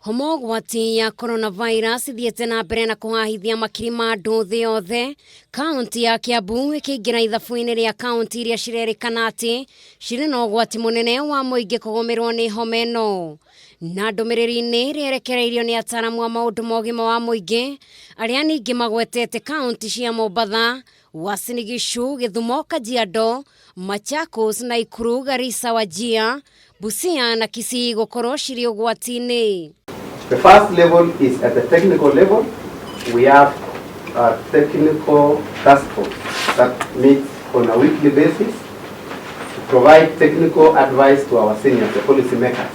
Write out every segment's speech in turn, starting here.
Homa ugwati ya coronavirus ithiete na mbere na kuhahithia makiri ma andu thi yothe. Kaunti ya Kiambu ikiingira ithabu-ini ria kaunti iria cirerikana ati ciri na ugwati munene wa muingi kugumirwo ni homa ino. Na ndumiriri-ini rierekereirio ni ataramu a maundu ma ugima wa muingi aria ningi magwetete kaunti cia Mombatha, Uasin Gishu, Githumo, Kajiado, Machakos, Nakuru, Garissa, Wajir, Busia na Kisii gukorwo ciri ugwati-ini. The first level is at the technical level. We have a technical task force that meets on a weekly basis to provide technical advice to our seniors, the policy makers,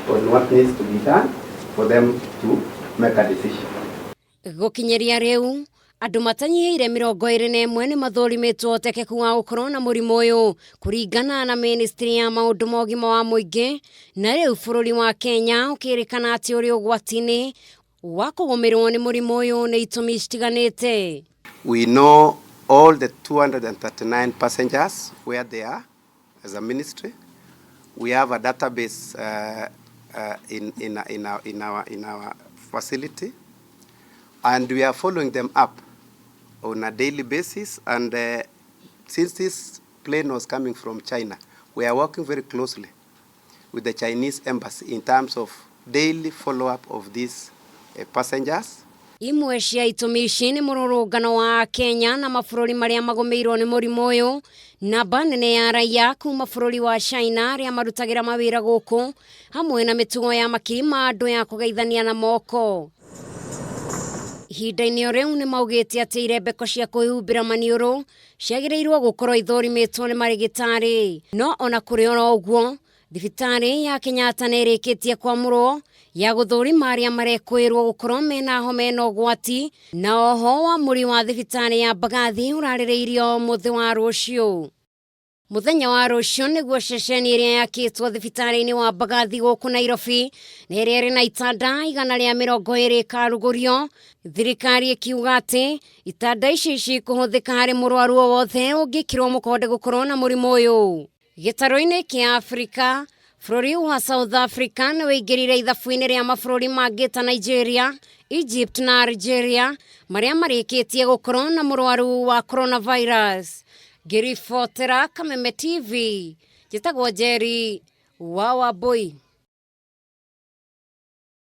on what needs to be done for them to make a decision. Gukinyeria riu andu matanyihiire 21 ni mathorimitwo utekeku wa gukorwo na murimu uyu kuringana na ministry ya maundu ma ugima wa muingi, na riu bururi wa Kenya ukirikana ati uri ugwati-ini wa kugumirwo ni murimu uyu ni itumi citiganite. We know all the 239 passengers where they are as a ministry. We have a database in our facility, and we are following them up on a daily basis. And since this plane was coming from China, we are working very closely with the Chinese embassy in terms of daily follow-up of these passengers. Imwe cia itumi ici ni mururungano wa Kenya na mabururi maria magumirwo ni murimu uyu, na banene ya raia kuma bururi wa China aria marutagira mawira guku, hamwe na mitugo ya makiri ma andu ya kugeithania na moko. Ihinda-ini riu ni maugite ati irembeko cia kuhumbira maniuru ciagirirwo gukorwo ithorimitwo ni marigitari. No ona kuri oro uguo, thibitari ya Kenyatta ni irikitie kwamurwo ya guthurima aria marekwirwo gukorwo mena homa ino ugwati, na oho wamuri wa thibitari ya Mbagathi urarireirio muthi wa rucio. Muthenya wa rucio niguo ceceni iria yakitwo thibitari-ini wa Mbagathi guku Nairobi na iria iri na itanda 120 ikarugurio. Thirikari ikiuga ati itanda ici cikuhuthika hari murwaru o wothe ungikirwo mukonde gukorwo na murimu uyu. Gitaro-ini kia Afrika, bururi wa South Africa ni wingirire ithabu-ini ria mabururi mangi ta Nigeria, Egypt na Algeria maria marikitie gukorwo na murwaru wa coronavirus. Girifotera Kameme TV, jitagwo Jerry wa Wambui.